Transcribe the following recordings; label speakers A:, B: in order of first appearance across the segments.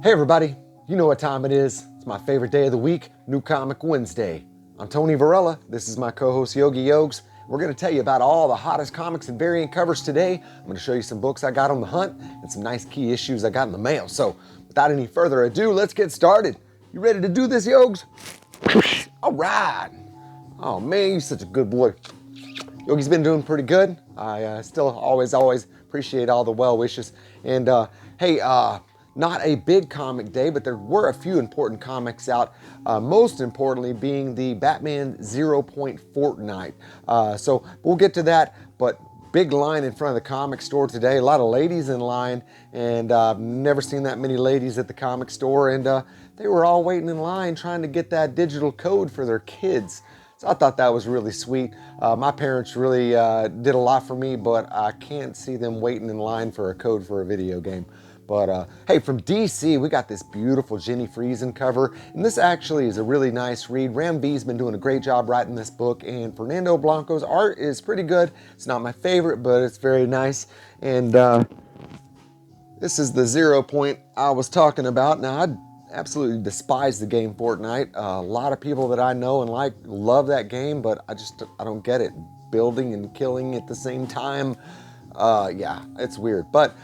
A: Hey everybody, you know what time it is. It's my favorite day of the week, New Comic Wednesday. I'm Tony Varela, this is my co-host Yogi Yogs. We're going to tell you about all the hottest comics and variant covers today. I'm going to show you some books I got on the hunt and some nice key issues I got in the mail. So without any further ado, let's get started. You ready to do this, Yogs? All right. Oh man, you're such a good boy. Yogi's been doing pretty good. I still always appreciate all the well wishes. And hey, not a big comic day, but there were a few important comics out. Most importantly being the Batman 0 Point Fortnite. So we'll get to that, but big line in front of the comic store today. A lot of ladies in line, and I've never seen that many ladies at the comic store. And they were all waiting in line trying to get that digital code for their kids. So I thought that was really sweet. My parents really did a lot for me, but I can't see them waiting in line for a code for a video game. But hey, from DC, we got this beautiful Jenny Friesen cover, and this actually is a really nice read. Ram V's been doing a great job writing this book, and Fernando Blanco's art is pretty good. It's not my favorite, but it's very nice. And this is the 0 Point I was talking about. Now, I absolutely despise the game Fortnite. A lot of people that I know and like love that game, but I don't get it. Building and killing at the same time. Yeah, it's weird. But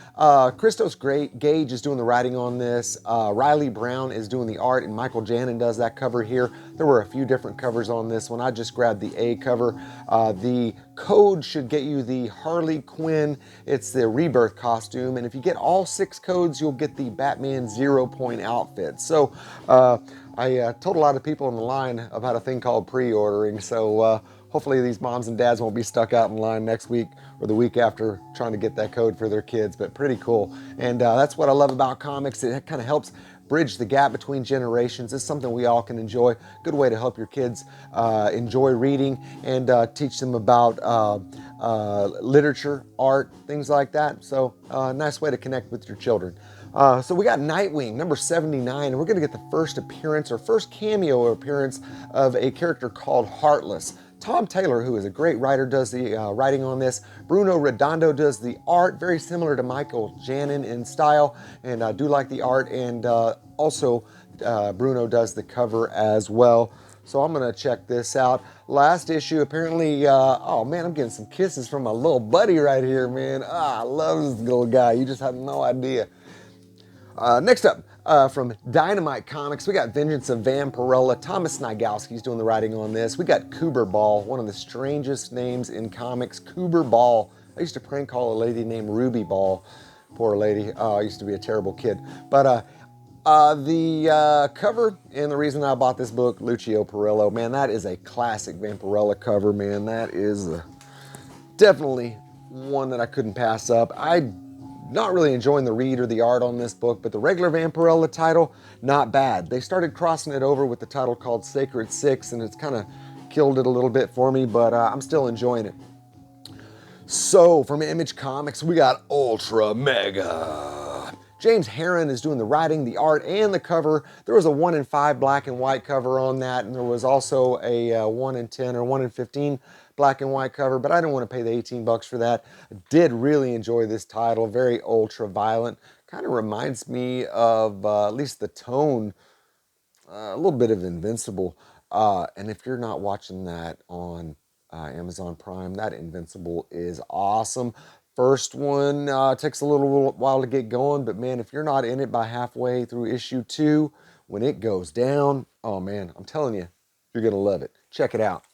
A: Christos Gage is doing the writing on this. Riley Brown is doing the art, and Michael Janin does that cover here. There were a few different covers on this one. I just grabbed the A cover. The code should get you the Harley Quinn. It's the Rebirth costume, and if you get all 6 codes, you'll get the Batman 0 Point outfit. So I told a lot of people in the line about a thing called pre-ordering, so hopefully these moms and dads won't be stuck out in line next week or the week after trying to get that code for their kids, but pretty cool. And that's what I love about comics. It kind of helps bridge the gap between generations. It's something we all can enjoy. Good way to help your kids enjoy reading and teach them about literature, art, things like that. So nice way to connect with your children. So we got Nightwing, number 79, and we're going to get the first appearance or first cameo appearance of a character called Heartless. Tom Taylor, who is a great writer, does the writing on this. Bruno Redondo does the art, very similar to Michael Janin in style, and I do like the art, and also Bruno does the cover as well. So I'm going to check this out. Last issue, apparently, oh man, I'm getting some kisses from my little buddy right here, man. I love this little guy. You just have no idea. Next up, from Dynamite Comics, we got Vengeance of Vampirella. Thomas Snigalski's doing the writing on this. We got Coober Ball, one of the strangest names in comics, Coober Ball. I used to prank call a lady named Ruby Ball. Poor lady. I used to be a terrible kid. But the cover, and the reason I bought this book, Lucio Perillo, man, that is a classic Vampirella cover, man. That is definitely one that I couldn't pass up. Not really enjoying the read or the art on this book, but the regular Vampirella title, not bad. They started crossing it over with the title called Sacred Six, and it's kind of killed it a little bit for me, but I'm still enjoying it. So, from Image Comics, we got Ultra Mega. James Herron is doing the writing, the art, and the cover. There was a 1 in 5 black and white cover on that, and there was also a 1 in 10 or 1 in 15 black and white cover, but I didn't want to pay the 18 bucks for that. I did really enjoy this title, very ultra violent. Kind of reminds me of, at least the tone, a little bit of Invincible. And if you're not watching that on Amazon Prime, that Invincible is awesome. First one takes a little while to get going, but man, if you're not in it by halfway through issue 2, when it goes down, oh man, I'm telling you, you're going to love it. Check it out.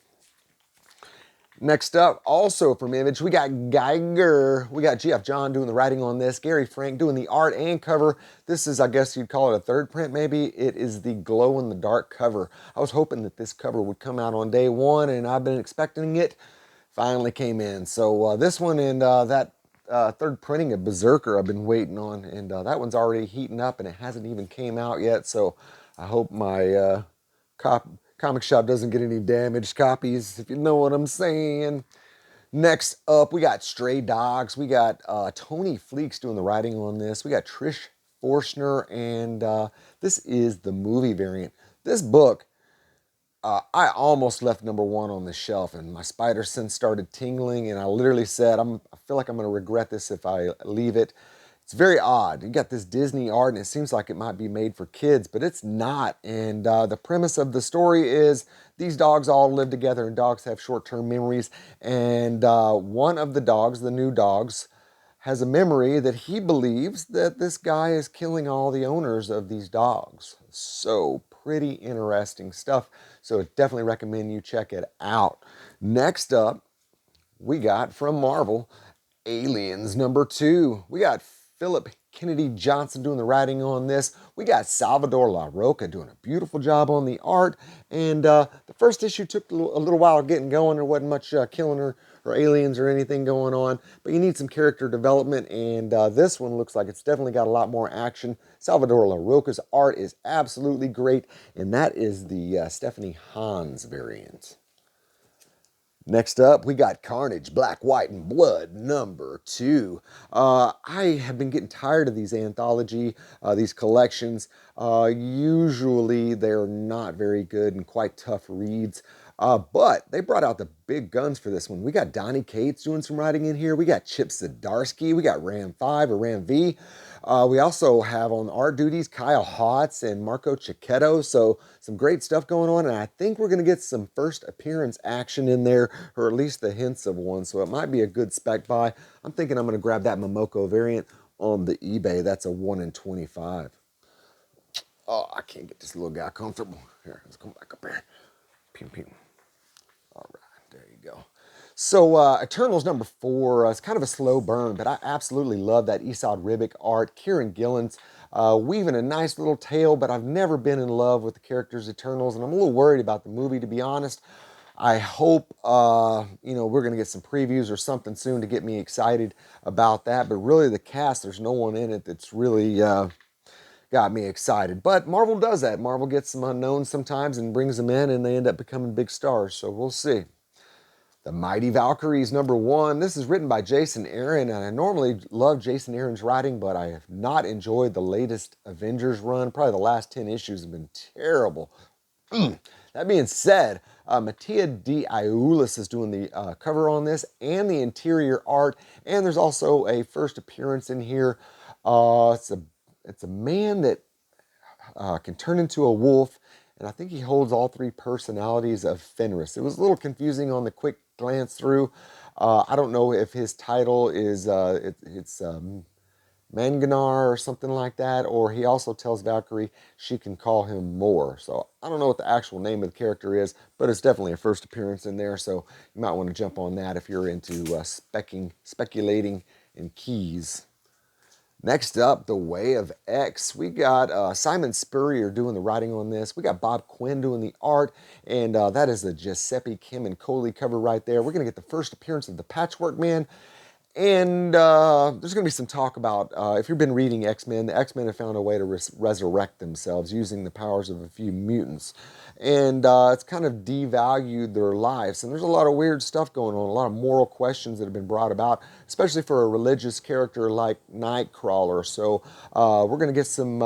A: Next up, also from Image, we got Geiger. We got Geoff John doing the writing on this. Gary Frank doing the art and cover. This is, I guess you'd call it a third print maybe. It is the glow-in-the-dark cover. I was hoping that this cover would come out on day 1, and I've been expecting it. Finally came in. So this one and that third printing of Berserker I've been waiting on, and that one's already heating up, and it hasn't even came out yet. So I hope my comic shop doesn't get any damaged copies, if you know what I'm saying. Next up, we got Stray Dogs. We got Tony Fleeks doing the writing on this. We got Trish Forstner, and this is the movie variant. This book, I almost left number 1 on the shelf, and my spider sense started tingling, and I literally said, I feel like I'm going to regret this if I leave it. It's very odd. You got this Disney art, and it seems like it might be made for kids, but it's not. And the premise of the story is these dogs all live together, and dogs have short-term memories. And one of the dogs, the new dogs, has a memory that he believes that this guy is killing all the owners of these dogs. So pretty interesting stuff. So definitely recommend you check it out. Next up, we got from Marvel, Aliens #2. We got Philip Kennedy Johnson doing the writing on this. We got Salvador La Roca doing a beautiful job on the art. And the first issue took a little while getting going. There wasn't much killing or aliens or anything going on. But you need some character development. And this one looks like it's definitely got a lot more action. Salvador La Roca's art is absolutely great. And that is the Stephanie Hans variant. Next up, we got Carnage, Black, White, and Blood #2. I have been getting tired of these anthology, these collections. Usually they're not very good and quite tough reads. But they brought out the big guns for this one. We got Donnie Cates doing some writing in here. We got Chip Zdarsky. We got Ram 5 or Ram V. We also have on art duties Kyle Hotz and Marco Cicchetto. So some great stuff going on. And I think we're going to get some first appearance action in there, or at least the hints of one. So it might be a good spec buy. I'm thinking I'm going to grab that Momoko variant on the eBay. That's a 1 in 25. Oh, I can't get this little guy comfortable. Here, let's come back up here. Pew, pew. All right, there you go. So Eternals #4, it's kind of a slow burn, but I absolutely love that Esad Ribic art. Kieran Gillen's weaving a nice little tale, but I've never been in love with the characters Eternals, and I'm a little worried about the movie, to be honest. I hope, we're going to get some previews or something soon to get me excited about that, but really the cast, there's no one in it that's really got me excited. But Marvel does that. Marvel gets some unknowns sometimes and brings them in, and they end up becoming big stars, so we'll see. The Mighty Valkyries #1. This is written by Jason Aaron, and I normally love Jason Aaron's writing, but I have not enjoyed the latest Avengers run. Probably the last 10 issues have been terrible. That being said, Mattia D. Iulis is doing the cover on this and the interior art, and there's also a first appearance in here. It's a man that can turn into a wolf, and I think he holds all three personalities of Fenris. It was a little confusing on the quick glance through. I don't know if his title is Manganar or something like that, or he also tells Valkyrie she can call him Mor. So I don't know what the actual name of the character is, but it's definitely a first appearance in there, so you might want to jump on that if you're into speculating in keys. Next up, The Way of X. We got Simon Spurrier doing the writing on this. We got Bob Quinn doing the art, and that is the Giuseppe Kim and Coley cover right there. We're going to get the first appearance of the Patchwork Man, and there's going to be some talk about, if you've been reading X-Men, the X-Men have found a way to resurrect themselves using the powers of a few mutants. And it's kind of devalued their lives. And there's a lot of weird stuff going on, a lot of moral questions that have been brought about, especially for a religious character like Nightcrawler. So we're going to get some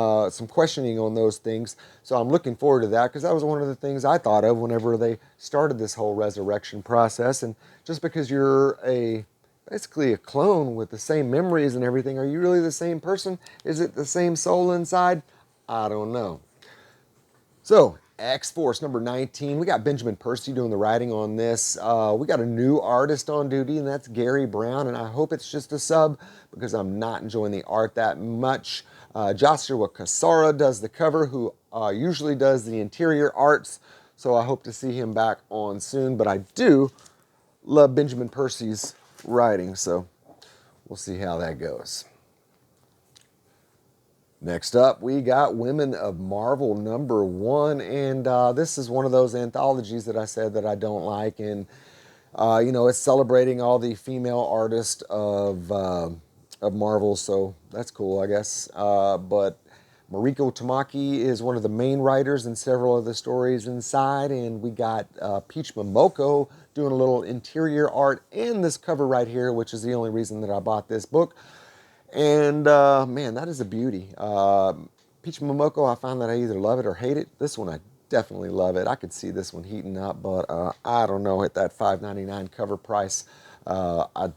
A: questioning on those things. So I'm looking forward to that, because that was one of the things I thought of whenever they started this whole resurrection process. And just because you're basically a clone with the same memories and everything, are you really the same person? Is it the same soul inside? I don't know. So X-Force #19. We got Benjamin Percy doing the writing on this. We got a new artist on duty, and that's Gary Brown, and I hope it's just a sub, because I'm not enjoying the art that much. Joshua Cassara does the cover, who usually does the interior arts, so I hope to see him back on soon. But I do love Benjamin Percy's writing, so we'll see how that goes. Next up, we got Women of Marvel #1, and this is one of those anthologies that I said that I don't like, and it's celebrating all the female artists of Marvel, so that's cool, I guess. But Mariko Tamaki is one of the main writers in several of the stories inside, and we got Peach Momoko doing a little interior art and this cover right here, which is the only reason that I bought this book. And man, that is a beauty. Peach Momoko, I found that I either love it or hate it. This one, I definitely love it. I could see this one heating up, but I don't know, at that $5.99 cover price, I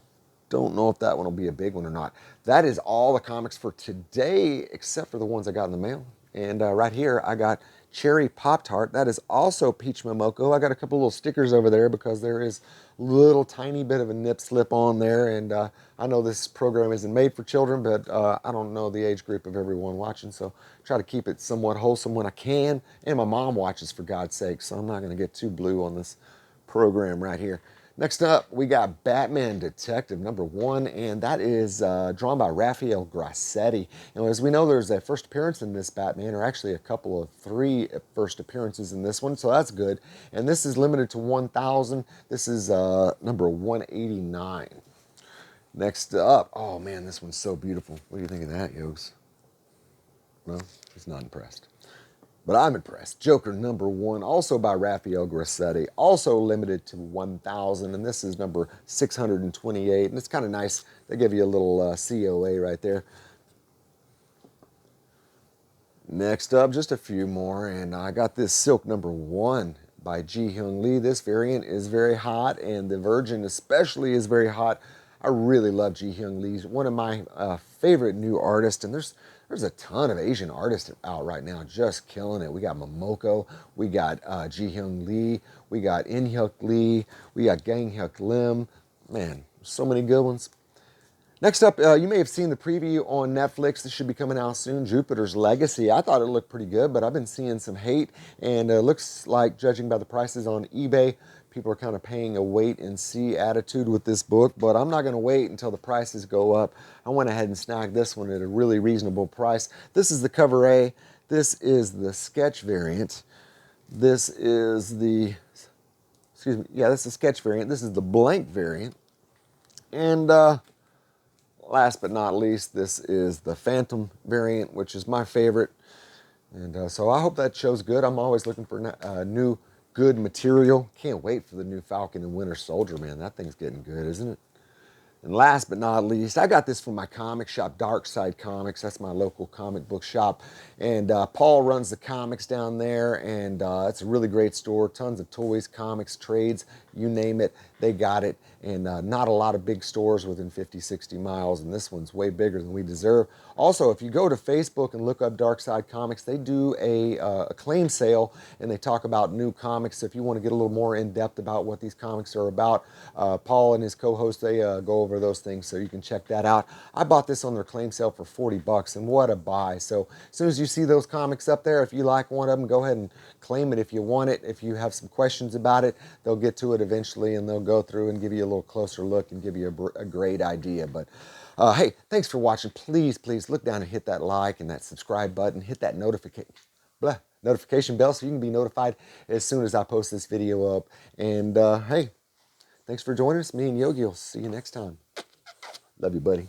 A: don't know if that one will be a big one or not. that is all the comics for today, except for the ones I got in the mail. And right here, I got Cherry Pop-Tart. That is also Peach Momoko. I got a couple little stickers over there because there is a little tiny bit of a nip slip on there. And I know this program isn't made for children, but I don't know the age group of everyone watching, so try to keep it somewhat wholesome when I can. And my mom watches, for God's sake, so I'm not going to get too blue on this program right here. Next up, we got Batman Detective #1, and that is drawn by Raphael Grassetti. And as we know, there's a first appearance in this Batman, or actually a couple of 3 first appearances in this one, so that's good. And this is limited to 1,000. This is number 189. Next up, oh man, this one's so beautiful. What do you think of that, Yogs? No, he's not impressed. But I'm impressed. Joker #1, also by Raphael Grassetti, also limited to 1,000, and this is number 628, and it's kind of nice. They give you a little COA right there. Next up, just a few more, and I got this Silk #1 by Ji-Hyun Lee. This variant is very hot, and the Virgin especially is very hot. I really love Ji-Hyun Lee. He's one of my favorite new artists, and there's a ton of Asian artists out right now just killing it. We got Momoko, we got Ji-Hyun Lee, we got In-Hyuk Lee, we got Gang-Hyuk Lim. Man, so many good ones. Next up, you may have seen the preview on Netflix. This should be coming out soon, Jupiter's Legacy. I thought it looked pretty good, but I've been seeing some hate, and it looks like, judging by the prices on eBay, people are kind of paying a wait-and-see attitude with this book, but I'm not going to wait until the prices go up. I went ahead and snagged this one at a really reasonable price. This is the cover A. This is the sketch variant. This is the, excuse me, yeah, this is the sketch variant. This is the blank variant. And last but not least, this is the Phantom variant, which is my favorite. And so I hope that show's good. I'm always looking for new good material. Can't wait for the new Falcon and Winter Soldier, man. That thing's getting good, isn't it? And last but not least, I got this from my comic shop, Dark Side Comics. That's my local comic book shop. And Paul runs the comics down there, and it's a really great store. Tons of toys, comics, trades, you name it, they got it. And not a lot of big stores within 50, 60 miles, and this one's way bigger than we deserve. Also, if you go to Facebook and look up Dark Side Comics, they do a claim sale, and they talk about new comics. If you want to get a little more in-depth about what these comics are about, Paul and his co-host, they go over those things, so you can check that out. I bought this on their claim sale for 40 bucks, and what a buy. So as soon as you see those comics up there, if you like one of them, go ahead and claim it if you want it. If you have some questions about it, they'll get to it eventually, and they'll go through and give you a little closer look and give you a great idea. But hey, thanks for watching. Please look down and hit that like and that subscribe button. Hit that notification bell so you can be notified as soon as I post this video up. And hey, thanks for joining us. Me and Yogi will see you next time. Love you, buddy.